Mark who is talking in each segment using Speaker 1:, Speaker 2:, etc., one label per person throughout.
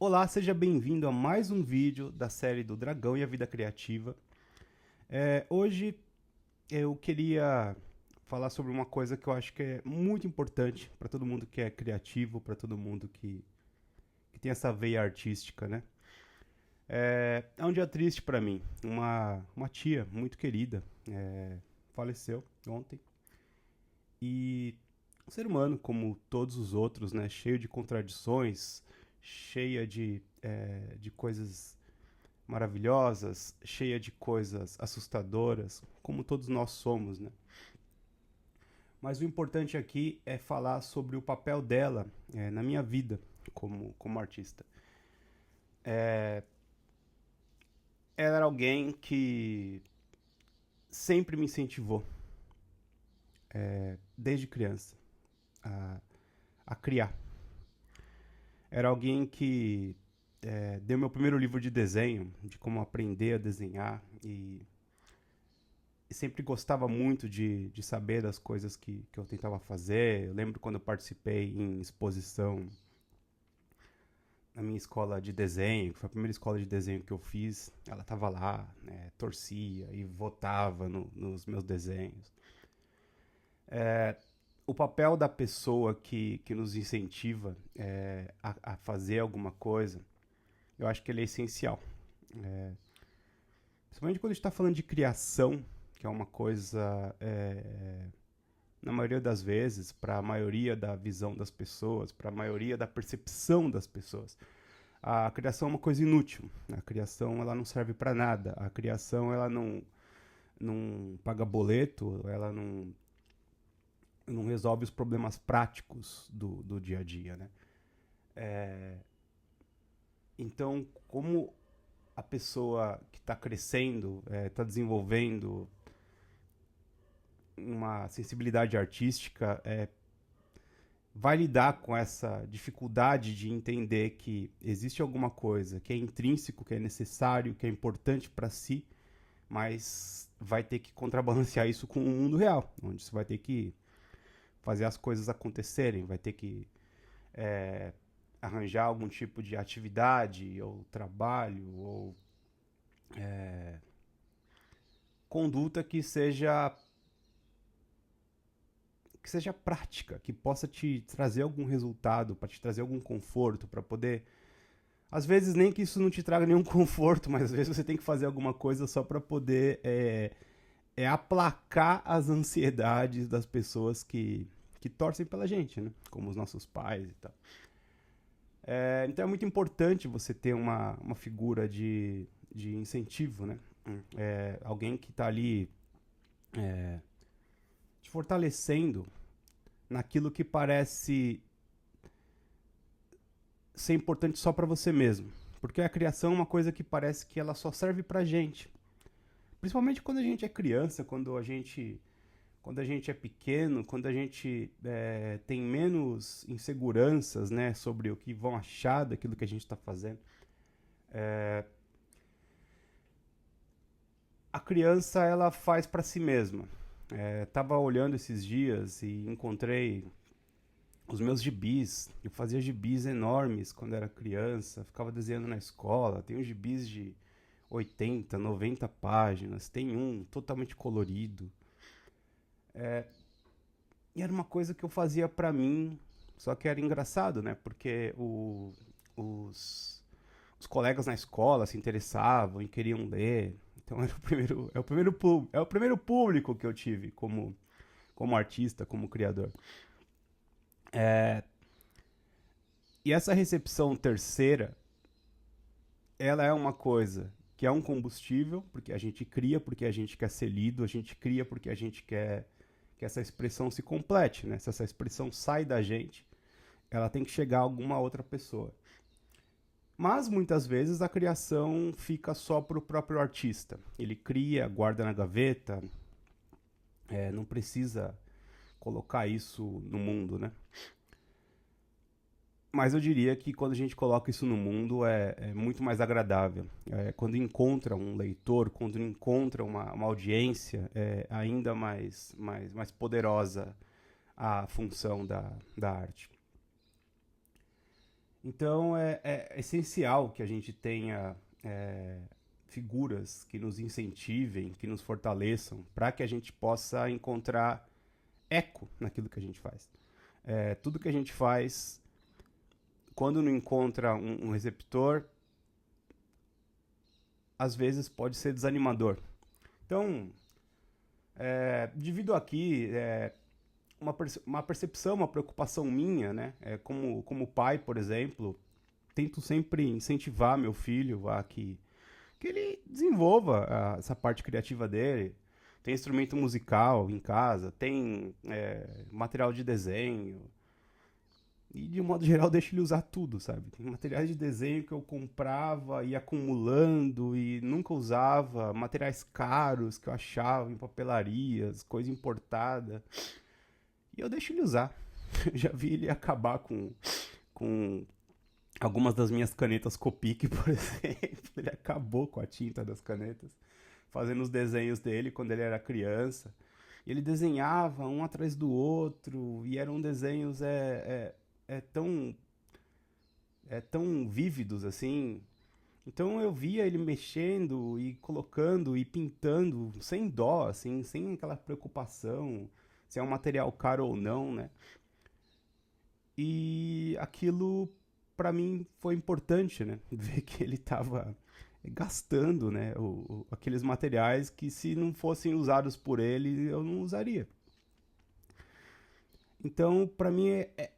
Speaker 1: Olá, seja bem-vindo a mais um vídeo da série do Dragão e a Vida Criativa. Hoje eu queria falar sobre uma coisa que eu acho que é muito importante para todo mundo que é criativo, para todo mundo que tem essa veia artística, né? É um dia triste para mim. Uma tia muito querida faleceu ontem. E um ser humano, como todos os outros, né? Cheio de contradições, cheia de coisas maravilhosas, cheia de coisas assustadoras, como todos nós somos, né? Mas o importante aqui é falar sobre o papel dela na minha vida como artista. Ela era alguém que sempre me incentivou, desde criança, a, a criar. Era alguém que deu meu primeiro livro de desenho, de como aprender a desenhar, e sempre gostava muito de saber das coisas que eu tentava fazer. Eu lembro quando eu participei em exposição na minha escola de desenho, que foi a primeira escola de desenho que eu fiz. Ela estava lá, né, torcia e votava nos meus desenhos. O papel da pessoa que nos incentiva a fazer alguma coisa, eu acho que ele é essencial. Principalmente quando a gente está falando de criação, que é uma coisa na maioria das vezes, para a maioria da visão das pessoas, para a maioria da percepção das pessoas. A criação é uma coisa inútil. A criação ela não serve para nada. A criação ela não paga boleto, ela não resolve os problemas práticos do dia a dia, né? Então, como a pessoa que está crescendo, está desenvolvendo uma sensibilidade artística, vai lidar com essa dificuldade de entender que existe alguma coisa que é intrínseco, que é necessário, que é importante para si, mas vai ter que contrabalancear isso com o mundo real, onde você vai ter que fazer as coisas acontecerem, vai ter que arranjar algum tipo de atividade ou trabalho ou conduta que seja prática, que possa te trazer algum resultado, para te trazer algum conforto, para poder. Às vezes, nem que isso não te traga nenhum conforto, mas às vezes você tem que fazer alguma coisa só para poder aplacar as ansiedades das pessoas que torcem pela gente, né? Como os nossos pais e tal. Então é muito importante você ter uma figura de incentivo, né? Alguém que está ali te fortalecendo naquilo que parece ser importante só para você mesmo. Porque a criação é uma coisa que parece que ela só serve pra gente. Principalmente quando a gente é criança, quando a gente é pequeno, quando a gente tem menos inseguranças, né, sobre o que vão achar daquilo que a gente está fazendo. A criança ela faz para si mesma. Tava olhando esses dias e encontrei os meus gibis. Eu fazia gibis enormes quando era criança, ficava desenhando na escola. Tem uns gibis de 80, 90 páginas, tem um totalmente colorido. E era uma coisa que eu fazia pra mim, só que era engraçado, né? Porque os colegas na escola se interessavam e queriam ler. Então era é o primeiro público que eu tive como artista, como criador. E essa recepção terceira, ela é uma coisa que é um combustível, porque a gente cria porque a gente quer ser lido, a gente cria porque a gente quer que essa expressão se complete, né? Se essa expressão sai da gente, ela tem que chegar a alguma outra pessoa. Mas muitas vezes a criação fica só para o próprio artista. Ele cria, guarda na gaveta, não precisa colocar isso no mundo, né? Mas eu diria que quando a gente coloca isso no mundo é muito mais agradável. Quando encontra um leitor, quando encontra uma audiência, é ainda mais poderosa a função da arte. Então é essencial que a gente tenha figuras que nos incentivem, que nos fortaleçam, para que a gente possa encontrar eco naquilo que a gente faz. Tudo que a gente faz, quando não encontra um receptor, às vezes pode ser desanimador. Então, divido aqui uma percepção, uma preocupação minha, né? Como pai, por exemplo, tento sempre incentivar meu filho a que ele desenvolva essa parte criativa dele. Tem instrumento musical em casa, tem material de desenho. E de um modo geral deixo ele usar tudo, sabe? Tem materiais de desenho que eu comprava e acumulando e nunca usava, materiais caros que eu achava em papelarias, coisa importada. E eu deixo ele usar. Eu já vi ele acabar com algumas das minhas canetas Copic, por exemplo. Ele acabou com a tinta das canetas, fazendo os desenhos dele quando ele era criança. E ele desenhava um atrás do outro, e eram desenhos tão, tão vívidos assim. Então eu via ele mexendo e colocando e pintando sem dó, assim, sem aquela preocupação se é um material caro ou não, né? E aquilo para mim foi importante, né? Ver que ele estava gastando, né? Aqueles materiais que se não fossem usados por ele eu não usaria. Então para mim é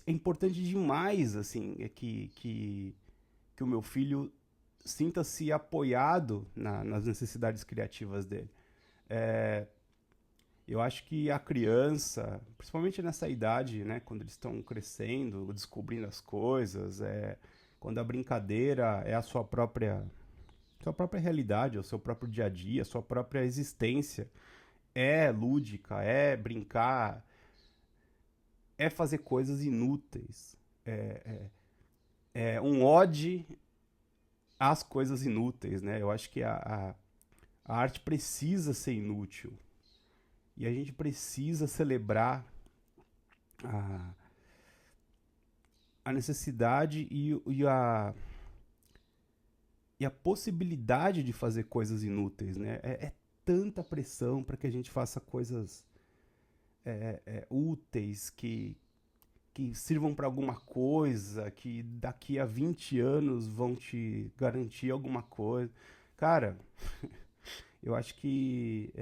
Speaker 1: importante demais, assim, que o meu filho sinta-se apoiado nas necessidades criativas dele. Eu acho que a criança, principalmente nessa idade, né, quando eles estão crescendo, descobrindo as coisas, quando a brincadeira é a sua própria realidade, é o seu próprio dia a dia, a sua própria existência, é lúdica, é brincar, é fazer coisas inúteis, é um ode às coisas inúteis, né? Eu acho que a arte precisa ser inútil e a gente precisa celebrar a, a necessidade e a possibilidade de fazer coisas inúteis, né? É tanta pressão para que a gente faça coisas úteis, que sirvam para alguma coisa, que daqui a 20 anos vão te garantir alguma coisa. Cara, eu acho que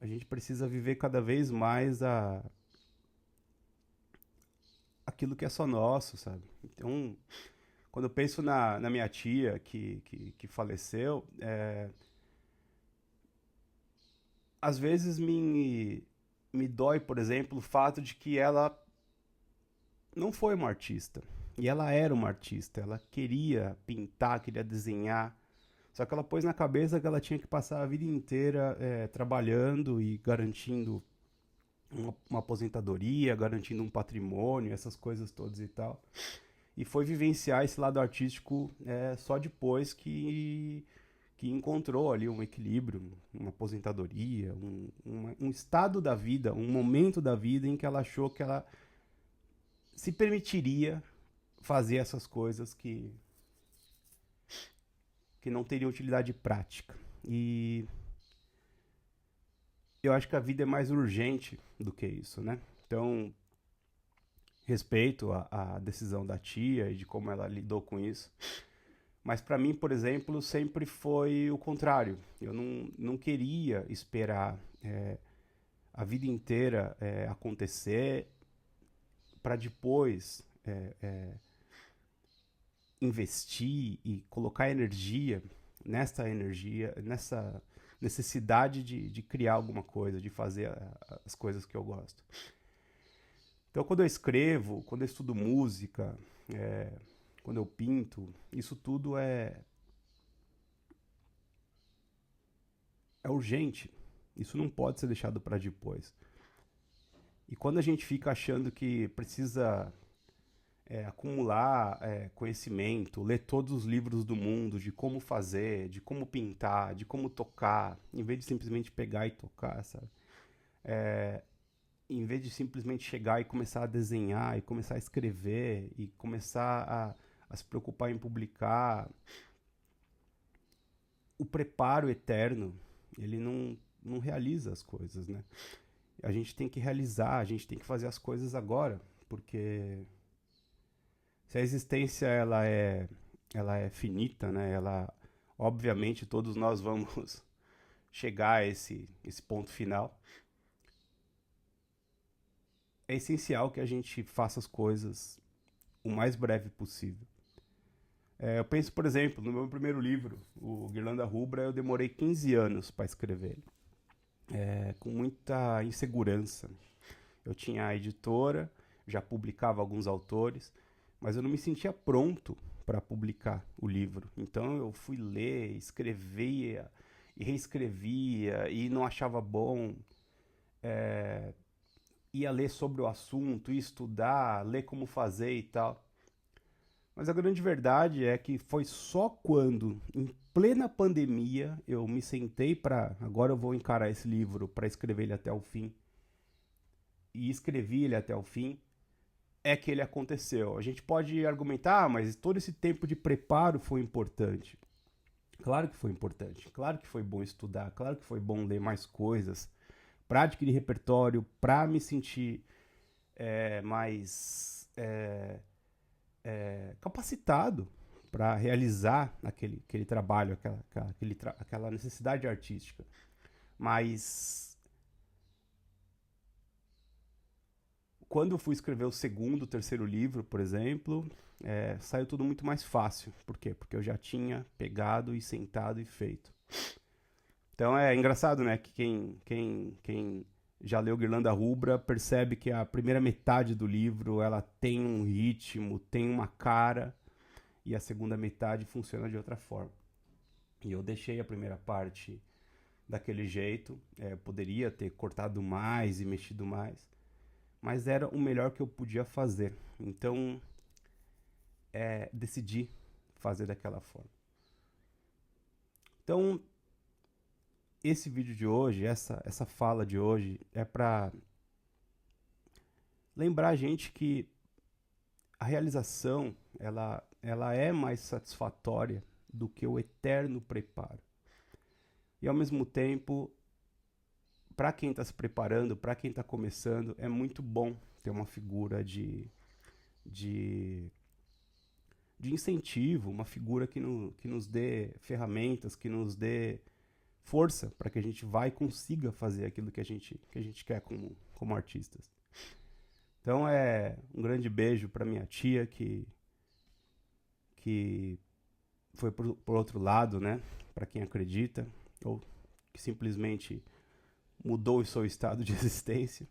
Speaker 1: a gente precisa viver cada vez mais aquilo que é só nosso, sabe? Então, quando eu penso na minha tia que faleceu, às vezes me dói, por exemplo, o fato de que ela não foi uma artista. E ela era uma artista. Ela queria pintar, queria desenhar. Só que ela pôs na cabeça que ela tinha que passar a vida inteira trabalhando e garantindo uma aposentadoria, garantindo um patrimônio, essas coisas todas e tal. E foi vivenciar esse lado artístico só depois que encontrou ali um equilíbrio, uma aposentadoria, um estado da vida, um momento da vida em que ela achou que ela se permitiria fazer essas coisas que não teriam utilidade prática. E eu acho que a vida é mais urgente do que isso, né? Então, respeito a decisão da tia e de como ela lidou com isso. Mas para mim, por exemplo, sempre foi o contrário. Eu não queria esperar a vida inteira acontecer para depois investir e colocar energia, nessa necessidade de criar alguma coisa, de fazer as coisas que eu gosto. Então, quando eu escrevo, quando eu estudo música, quando eu pinto, isso tudo é urgente. Isso não pode ser deixado para depois. E quando a gente fica achando que precisa acumular conhecimento, ler todos os livros do mundo de como fazer, de como pintar, de como tocar, em vez de simplesmente pegar e tocar, sabe? em vez de simplesmente chegar e começar a desenhar, e começar a escrever, e começar a se preocupar em publicar, o preparo eterno, ele não realiza as coisas, né? A gente tem que realizar, a gente tem que fazer as coisas agora, porque se a existência ela é finita, né? Ela, obviamente, todos nós vamos chegar a esse ponto final. É essencial que a gente faça as coisas o mais breve possível. Eu penso, por exemplo, no meu primeiro livro, o Guirlanda Rubra, eu demorei 15 anos para escrever ele, com muita insegurança. Eu tinha a editora, já publicava alguns autores, mas eu não me sentia pronto para publicar o livro. Então eu fui ler, escrevia e reescrevia e não achava bom. Ia ler sobre o assunto, ia estudar, ler como fazer e tal. Mas a grande verdade é que foi só quando, em plena pandemia, eu me sentei para, agora eu vou encarar esse livro para escrever ele até o fim, e escrevi ele até o fim, é que ele aconteceu. A gente pode argumentar, mas todo esse tempo de preparo foi importante. Claro que foi importante, claro que foi bom estudar, claro que foi bom ler mais coisas, para adquirir repertório, para me sentir mais capacitado para realizar aquele trabalho, aquela necessidade artística. Mas quando eu fui escrever o segundo, terceiro livro, por exemplo, saiu tudo muito mais fácil. Por quê? Porque eu já tinha pegado e sentado e feito. Então é engraçado, né, que quem já leu Guirlanda Rubra percebe que a primeira metade do livro ela tem um ritmo, tem uma cara, e a segunda metade funciona de outra forma. E eu deixei a primeira parte daquele jeito, poderia ter cortado mais e mexido mais, mas era o melhor que eu podia fazer. Então decidi fazer daquela forma. Então esse vídeo de hoje, essa fala de hoje é para lembrar a gente que a realização ela é mais satisfatória do que o eterno preparo. E ao mesmo tempo, para quem está se preparando, para quem está começando, é muito bom ter uma figura de incentivo, uma figura que nos dê ferramentas, que nos dê força para que a gente vá e consiga fazer aquilo que a gente quer como artistas. Então um grande beijo para minha tia que foi por outro lado, né? Para quem acredita, ou que simplesmente mudou o seu estado de existência.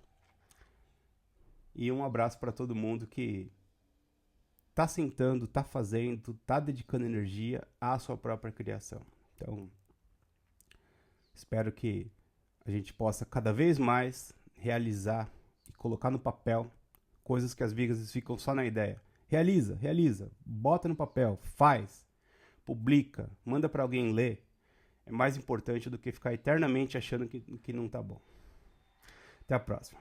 Speaker 1: E um abraço para todo mundo que tá sentando, tá fazendo, tá dedicando energia à sua própria criação. Então, espero que a gente possa cada vez mais realizar e colocar no papel coisas que às vezes ficam só na ideia. Realiza, bota no papel, faz, publica, manda para alguém ler. É mais importante do que ficar eternamente achando que não tá bom. Até a próxima.